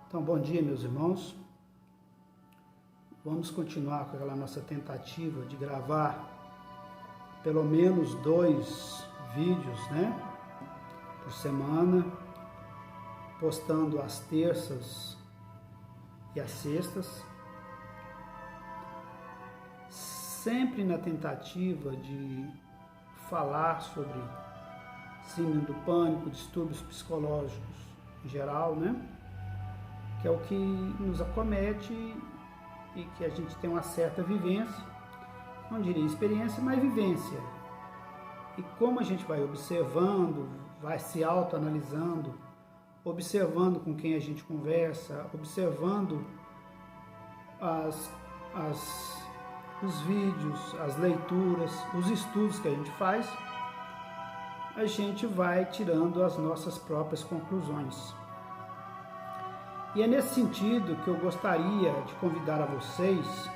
Então, bom dia, meus irmãos. Vamos continuar com aquela nossa tentativa de gravar pelo menos 2 vídeos, por semana, postando às terças e às sextas, sempre na tentativa de falar sobre síndrome do pânico, distúrbios psicológicos em geral, que é o que nos acomete e que a gente tem uma certa vivência, não diria experiência, mas vivência. E como a gente vai observando, vai se autoanalisando, observando com quem a gente conversa, observando os vídeos, as leituras, os estudos que a gente faz, a gente vai tirando as nossas próprias conclusões. E é nesse sentido que eu gostaria de convidar a vocês,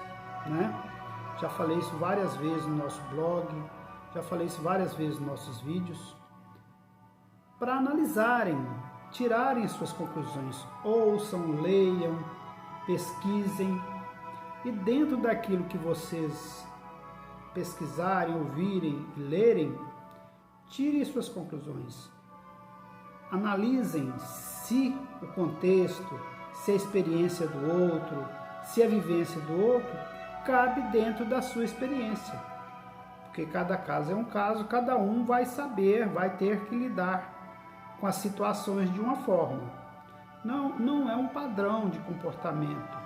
já falei isso várias vezes no nosso blog, já falei isso várias vezes nos nossos vídeos, para analisarem, tirarem suas conclusões, ouçam, leiam, pesquisem, e dentro daquilo que vocês pesquisarem, ouvirem e lerem, tirem suas conclusões. Analisem se o contexto, se a experiência do outro, se a vivência do outro cabe dentro da sua experiência. Porque cada caso é um caso, cada um vai saber, vai ter que lidar com as situações de uma forma. Não é um padrão de comportamento.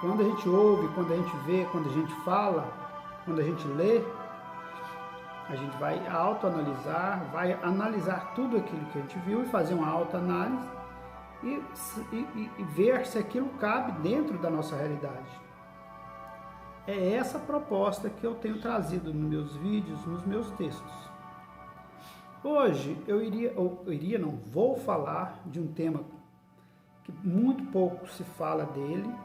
Quando a gente ouve, quando a gente vê, quando a gente fala, quando a gente lê, a gente vai autoanalisar, vai analisar tudo aquilo que a gente viu e fazer uma autoanálise e ver se aquilo cabe dentro da nossa realidade. É essa proposta que eu tenho trazido nos meus vídeos, nos meus textos. Hoje vou falar de um tema que muito pouco se fala dele,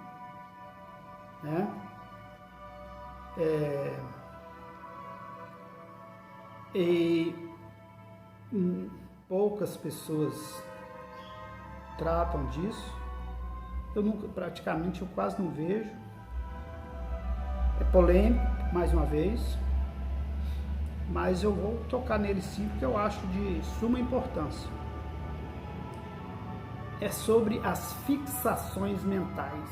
e poucas pessoas tratam disso. Eu quase não vejo. É polêmico, mais uma vez, mas eu vou tocar nele sim, porque eu acho de suma importância. É sobre as fixações mentais.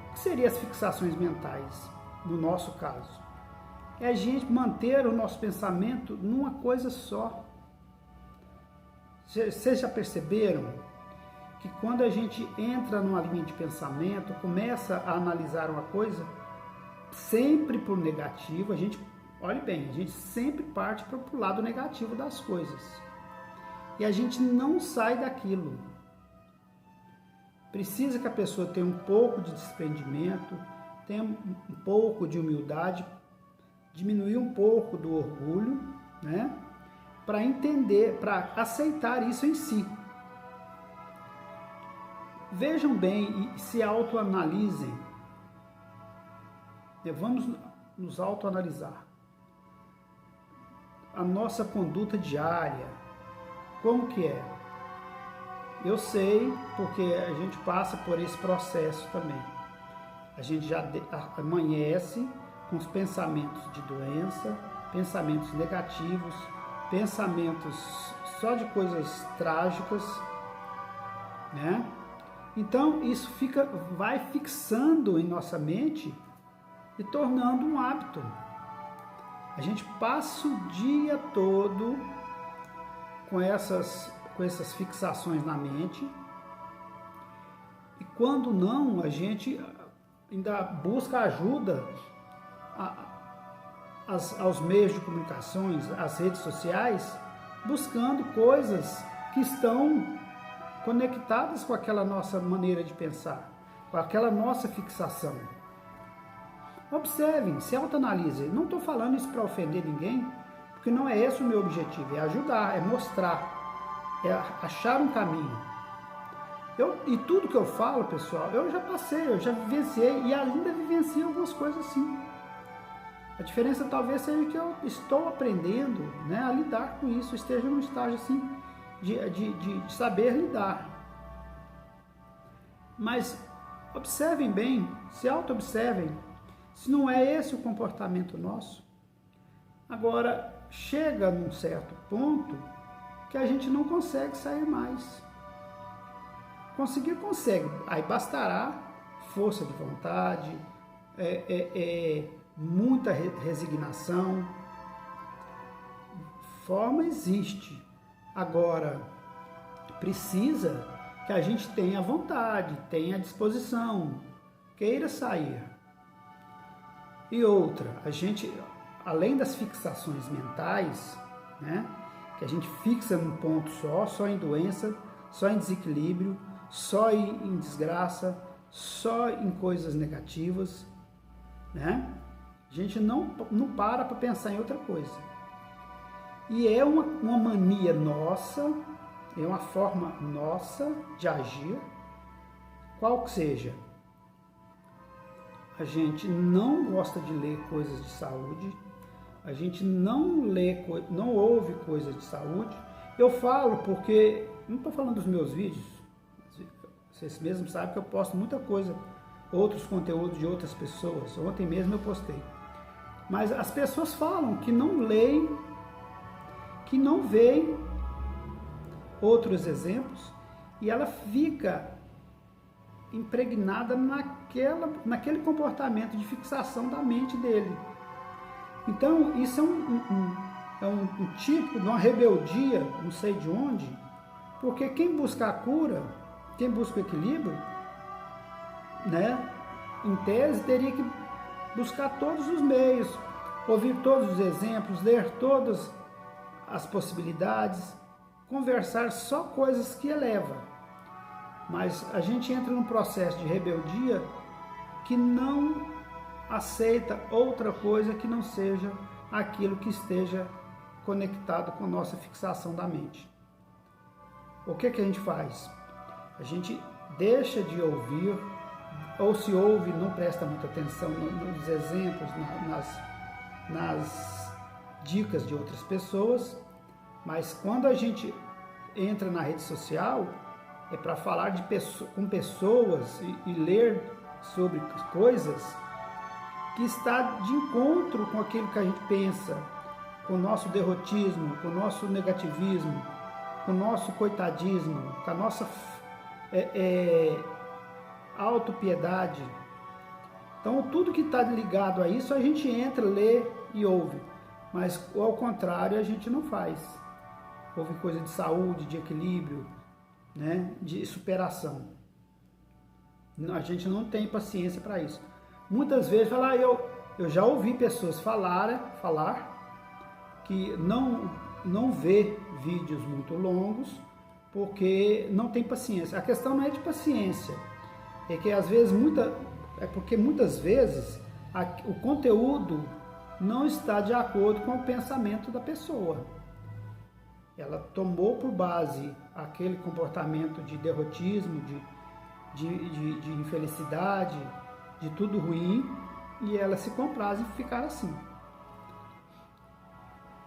O que seriam as fixações mentais, no nosso caso? É a gente manter o nosso pensamento numa coisa só. Vocês já perceberam que quando a gente entra numa linha de pensamento, começa a analisar uma coisa, sempre por negativo, olhe bem, a gente sempre parte para o lado negativo das coisas. E a gente não sai daquilo. Precisa que a pessoa tenha um pouco de desprendimento, tenha um pouco de humildade, diminuir um pouco do orgulho, para entender, para aceitar isso em si. Vejam bem e se autoanalisem. Vamos nos autoanalisar. A nossa conduta diária, como que é? Eu sei, porque a gente passa por esse processo também. A gente já amanhece com os pensamentos de doença, pensamentos negativos, pensamentos só de coisas trágicas, Então isso vai fixando em nossa mente e tornando um hábito. A gente passa o dia todo com essas fixações na mente, e quando não, a gente ainda busca ajuda aos meios de comunicações, às redes sociais, buscando coisas que estão conectadas com aquela nossa maneira de pensar, com aquela nossa fixação. Observem, se autoanalisem. Não estou falando isso para ofender ninguém, porque não é esse o meu objetivo, é ajudar, é mostrar, é achar um caminho. E tudo que eu falo, pessoal, eu já passei, eu já vivenciei e ainda vivencio algumas coisas assim. A diferença talvez seja que eu estou aprendendo, a lidar com isso, esteja num estágio assim de saber lidar. Mas observem bem, se auto-observem, se não é esse o comportamento nosso. Agora, chega num certo ponto que a gente não consegue sair mais. Conseguir, consegue, aí bastará força de vontade, muita resignação. Forma existe. Agora, precisa que a gente tenha vontade, tenha disposição, queira sair. E outra, a gente, além das fixações mentais, né, que a gente fixa num ponto só em doença, só em desequilíbrio, só em desgraça, só em coisas negativas, né? A gente não para pensar em outra coisa. E é uma mania nossa, é uma forma nossa de agir, qual que seja. A gente não gosta de ler coisas de saúde, a gente não ouve coisas de saúde. Eu falo porque, não estou falando dos meus vídeos, vocês mesmos sabem que eu posto muita coisa, outros conteúdos de outras pessoas. Ontem mesmo eu postei. Mas as pessoas falam que não leem, que não veem outros exemplos, e ela fica impregnada naquele comportamento de fixação da mente dele. Então, isso é um tipo de uma rebeldia, não sei de onde, porque quem busca a cura, quem busca o equilíbrio, né, em tese, teria que buscar todos os meios, ouvir todos os exemplos, ler todas as possibilidades, conversar só coisas que elevam. Mas a gente entra num processo de rebeldia que não aceita outra coisa que não seja aquilo que esteja conectado com a nossa fixação da mente. O que a gente faz? A gente deixa de ouvir, ou se ouve, não presta muita atenção nos exemplos, nas dicas de outras pessoas, mas quando a gente entra na rede social, é para falar com pessoas e ler sobre coisas que está de encontro com aquilo que a gente pensa, com o nosso derrotismo, com o nosso negativismo, com o nosso coitadismo, com a nossa autopiedade. Então, tudo que está ligado a isso, a gente entra, lê e ouve. Mas, ao contrário, a gente não faz. Ouve coisa de saúde, de equilíbrio, né, de superação. A gente não tem paciência para isso. Muitas vezes, eu já ouvi pessoas falar que não vê vídeos muito longos porque não tem paciência. A questão não é de paciência, é que às vezes porque muitas vezes o conteúdo não está de acordo com o pensamento da pessoa. Ela tomou por base aquele comportamento de derrotismo, de infelicidade, de tudo ruim, e ela se compraz em ficar assim.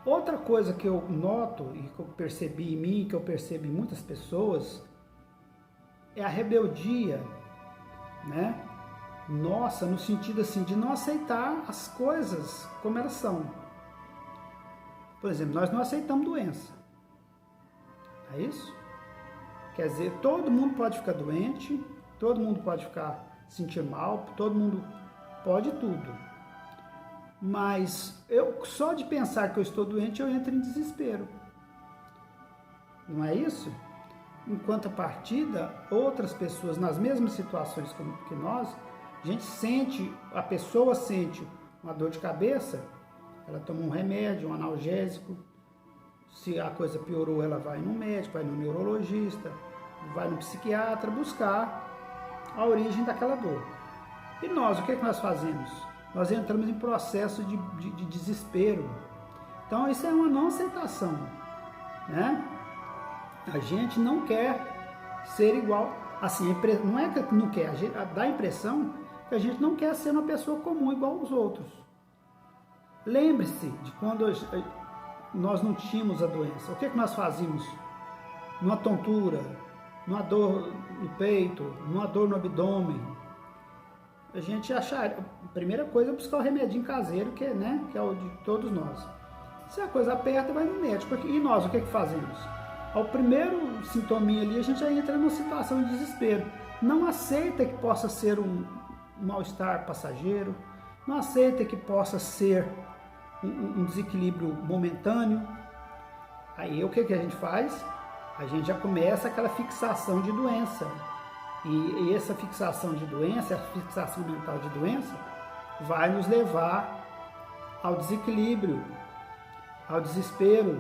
Outra coisa que eu noto e que eu percebi em mim, que eu percebo em muitas pessoas, é a rebeldia, né? Nossa, no sentido assim de não aceitar as coisas como elas são. Por exemplo, nós não aceitamos doença. É isso? Quer dizer, todo mundo pode ficar doente, todo mundo pode sentir mal, todo mundo pode tudo. Mas só de pensar que eu estou doente, eu entro em desespero. Não é isso? Enquanto a partida, outras pessoas nas mesmas situações que nós, a pessoa sente uma dor de cabeça, ela toma um remédio, um analgésico. Se a coisa piorou, ela vai no médico, vai no neurologista, vai no psiquiatra buscar a origem daquela dor. E nós, o que nós fazemos? Nós entramos em processo de desespero. Então, isso é uma não aceitação, né? A gente não quer ser igual. Assim, não é que não quer, dá a impressão que a gente não quer ser uma pessoa comum igual aos outros. Lembre-se de quando nós não tínhamos a doença. O que nós fazíamos? Numa tontura, numa dor no peito, numa dor no abdômen, a gente achar, a primeira coisa é buscar o remedinho caseiro, que é o de todos nós. Se a coisa aperta, vai no médico. E nós, o que fazemos? Ao primeiro sintominha ali, a gente já entra numa situação de desespero. Não aceita que possa ser um mal-estar passageiro, não aceita que possa ser um desequilíbrio momentâneo. Aí o que a gente faz? A gente já começa aquela fixação de doença. E essa fixação de doença, essa fixação mental de doença, vai nos levar ao desequilíbrio, ao desespero,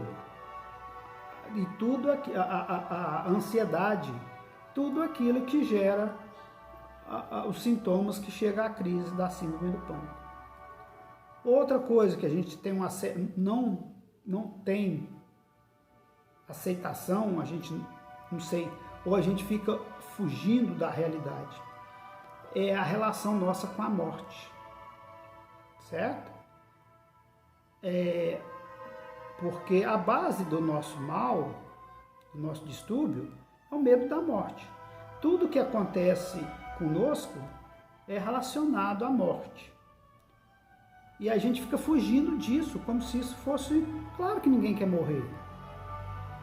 e tudo a ansiedade, tudo aquilo que gera os sintomas que chegam à crise da síndrome do pânico. Outra coisa que a gente tem não tem aceitação, a gente não sei, ou a gente fica fugindo da realidade, é a relação nossa com a morte, certo? Porque a base do nosso mal, do nosso distúrbio, é o medo da morte. Tudo que acontece conosco é relacionado à morte. E a gente fica fugindo disso, como se isso fosse... Claro que ninguém quer morrer.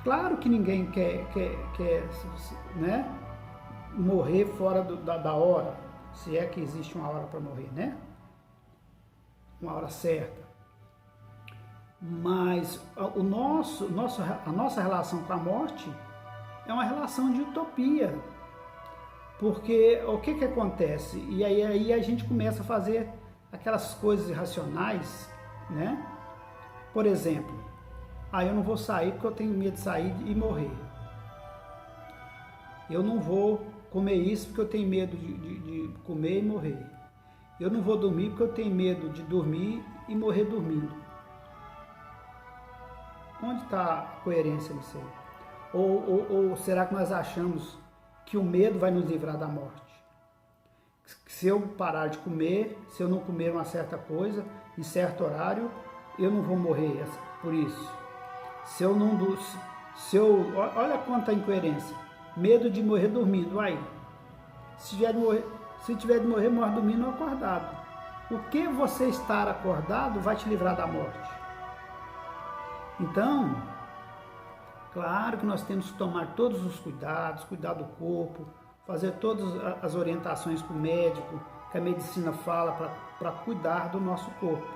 Claro que ninguém quer né, morrer fora da hora, se é que existe uma hora para morrer, né? Uma hora certa. Mas a nossa relação com a morte é uma relação de utopia. Porque o que acontece? E aí a gente começa a fazer aquelas coisas irracionais, né? Por exemplo, eu não vou sair porque eu tenho medo de sair e morrer. Eu não vou comer isso porque eu tenho medo de comer e morrer. Eu não vou dormir porque eu tenho medo de dormir e morrer dormindo. Onde está a coerência nisso aí? Ou será que nós achamos que o medo vai nos livrar da morte? Se eu parar de comer, se eu não comer uma certa coisa, em certo horário, eu não vou morrer por isso. Olha quanta incoerência. Medo de morrer dormindo. Se tiver de morrer, morre dormindo ou acordado. O que você estar acordado vai te livrar da morte. Então, claro que nós temos que tomar todos os cuidados, cuidar do corpo, fazer todas as orientações que o médico, que a medicina fala para cuidar do nosso corpo.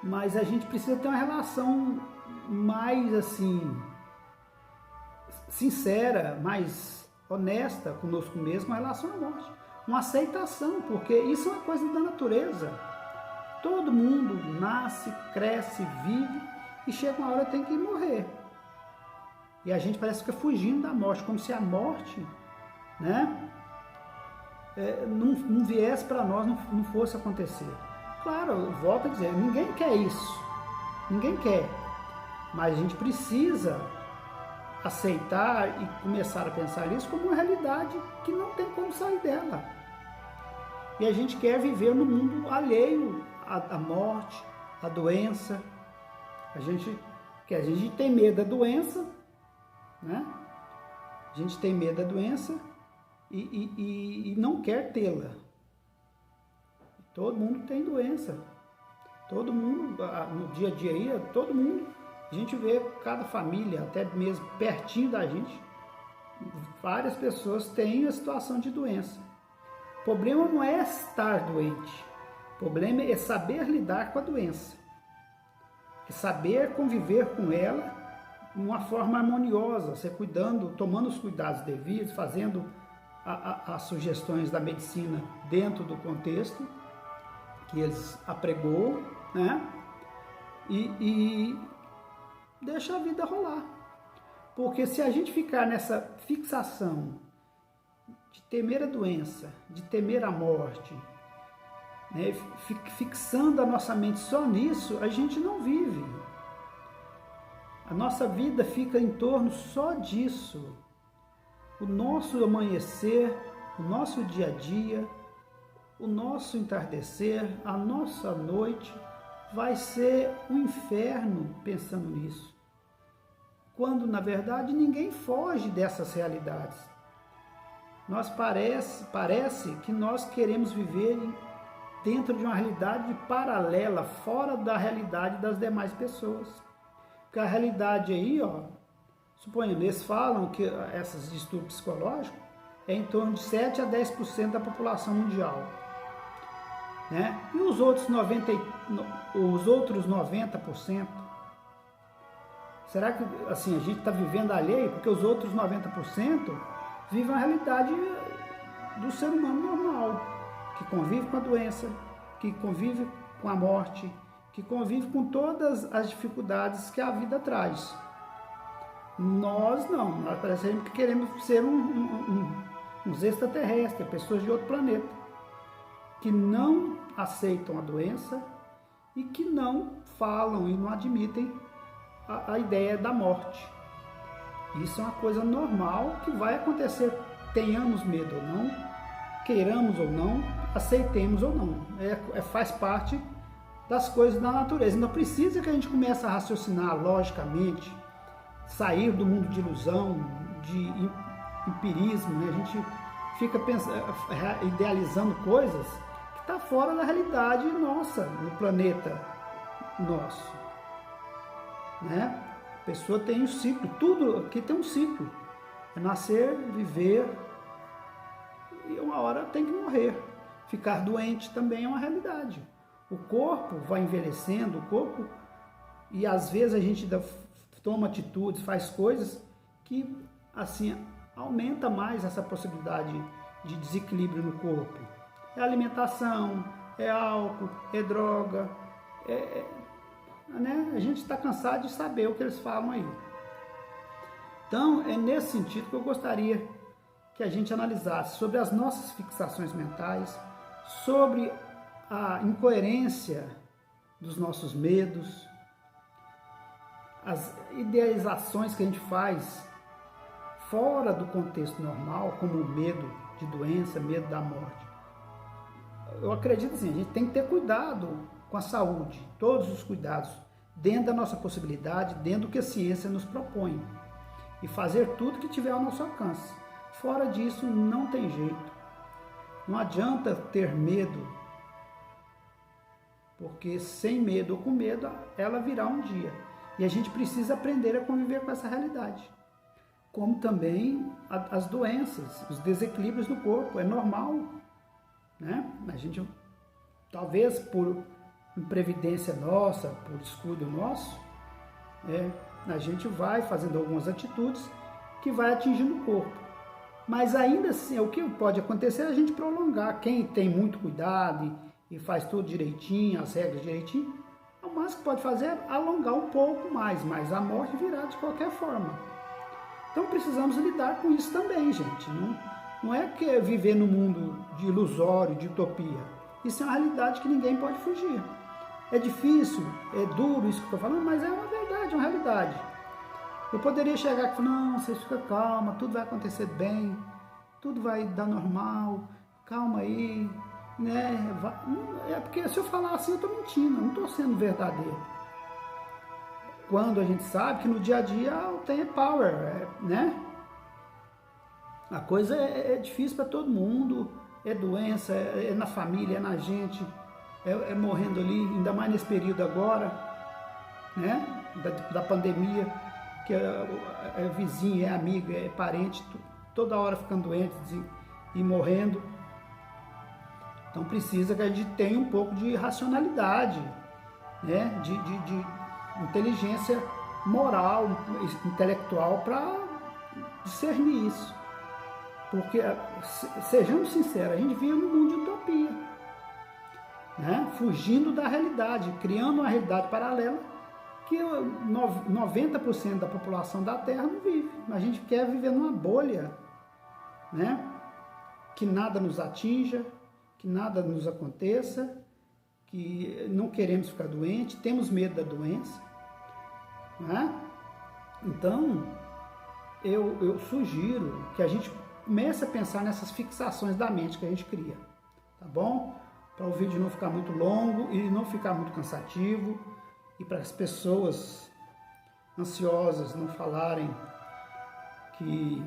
Mas a gente precisa ter uma relação mais assim, sincera, mais honesta conosco mesmo em relação à morte. Uma aceitação, porque isso é uma coisa da natureza. Todo mundo nasce, cresce, vive e chega uma hora tem que morrer. E a gente parece que fica fugindo da morte, como se a morte, né, não viesse para nós, não fosse acontecer. Claro, eu volto a dizer, ninguém quer isso. Ninguém quer. Mas a gente precisa aceitar e começar a pensar nisso como uma realidade que não tem como sair dela. E a gente quer viver no mundo alheio à morte, à doença. A gente tem medo da doença, né? A gente tem medo da doença e não quer tê-la. Todo mundo tem doença. Todo mundo, no dia a dia aí, todo mundo, a gente vê cada família, até mesmo pertinho da gente, várias pessoas têm a situação de doença. O problema não é estar doente. O problema é saber lidar com a doença. É saber conviver com ela de uma forma harmoniosa, você cuidando, tomando os cuidados devidos, fazendo as sugestões da medicina dentro do contexto que eles apregoam, né? E deixa a vida rolar. Porque se a gente ficar nessa fixação de temer a doença, de temer a morte, né, fixando a nossa mente só nisso, a gente não vive. A nossa vida fica em torno só disso. O nosso amanhecer, o nosso dia a dia, o nosso entardecer, a nossa noite vai ser um inferno pensando nisso. Quando, na verdade, ninguém foge dessas realidades. parece que nós queremos viver dentro de uma realidade paralela, fora da realidade das demais pessoas. Porque a realidade aí, ó, suponhamos, eles falam que esses distúrbios psicológicos é em torno de 7 a 10% da população mundial. Né? E os outros 90%, será que assim, a gente está vivendo alheio? Porque os outros 90% vivem a realidade do ser humano normal, que convive com a doença, que convive com a morte, que convive com todas as dificuldades que a vida traz. Nós não, nós parecemos que queremos ser uns extraterrestres, pessoas de outro planeta, que não aceitam a doença e que não falam e não admitem a ideia da morte. Isso é uma coisa normal que vai acontecer, tenhamos medo ou não, queiramos ou não, aceitemos ou não. Faz parte das coisas da natureza. Não precisa que a gente comece a raciocinar logicamente, sair do mundo de ilusão, de empirismo, né? A gente fica idealizando coisas que estão fora da realidade nossa, no planeta nosso. Né? A pessoa tem um ciclo, tudo aqui tem um ciclo. É nascer, viver, e uma hora tem que morrer. Ficar doente também é uma realidade. O corpo vai envelhecendo, o corpo, e às vezes a gente toma atitudes, faz coisas que, assim, aumenta mais essa possibilidade de desequilíbrio no corpo. É alimentação, é álcool, é droga, né? A gente está cansado de saber o que eles falam aí. Então, é nesse sentido que eu gostaria que a gente analisasse sobre as nossas fixações mentais, sobre a incoerência dos nossos medos, as idealizações que a gente faz fora do contexto normal, como o medo de doença, medo da morte. Eu acredito assim, a gente tem que ter cuidado com a saúde, todos os cuidados, dentro da nossa possibilidade, dentro do que a ciência nos propõe, e fazer tudo que tiver ao nosso alcance. Fora disso, não tem jeito. Não adianta ter medo, porque sem medo ou com medo, ela virá um dia. E a gente precisa aprender a conviver com essa realidade. Como também as doenças, os desequilíbrios no corpo, é normal. Né? A gente, talvez por imprevidência nossa, por descuido nosso, a gente vai fazendo algumas atitudes que vai atingindo o corpo. Mas ainda assim, o que pode acontecer é a gente prolongar. Quem tem muito cuidado e faz tudo direitinho, as regras direitinho, o máximo que pode fazer é alongar um pouco mais, mas a morte virá de qualquer forma. Então precisamos lidar com isso também, gente. Não é que é viver num mundo de ilusório, de utopia. Isso é uma realidade que ninguém pode fugir. É difícil, é duro isso que eu estou falando, mas é uma verdade, é uma realidade. Eu poderia chegar aqui e falar, não, vocês ficam calma, tudo vai acontecer bem, tudo vai dar normal, calma aí, né? É porque se eu falar assim, eu estou mentindo, eu não estou sendo verdadeiro. Quando a gente sabe que no dia a dia tem power, né? A coisa é difícil para todo mundo, é doença, é na família, é na gente, é morrendo ali, ainda mais nesse período agora, né? Da pandemia, que é vizinho, é amigo, é parente, toda hora ficando doente e morrendo. Então precisa que a gente tenha um pouco de racionalidade, né? de inteligência moral, intelectual para discernir isso. Porque, sejamos sinceros, a gente vive num mundo de utopia, né? Fugindo da realidade, criando uma realidade paralela que 90% da população da Terra não vive. A gente quer viver numa bolha, né? Que nada nos atinja, que nada nos aconteça, que não queremos ficar doentes, temos medo da doença, né? Então, eu sugiro que a gente comece a pensar nessas fixações da mente que a gente cria, tá bom? Para o vídeo não ficar muito longo e não ficar muito cansativo, e para as pessoas ansiosas não falarem que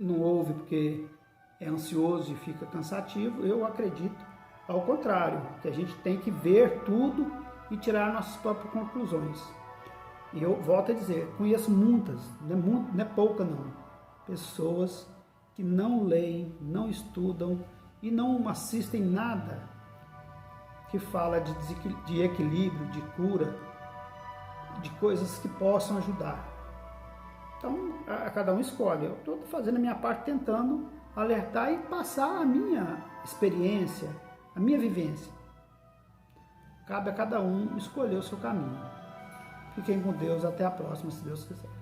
não ouve porque é ansioso e fica cansativo. Eu acredito ao contrário, que a gente tem que ver tudo e tirar nossas próprias conclusões. E eu volto a dizer, conheço muitas, não é pouca não, pessoas que não leem, não estudam e não assistem nada que fala de equilíbrio, de cura, de coisas que possam ajudar. Então, a cada um escolhe. Eu estou fazendo a minha parte, tentando alertar e passar a minha experiência, a minha vivência. Cabe a cada um escolher o seu caminho. Fiquem com Deus, até a próxima, se Deus quiser.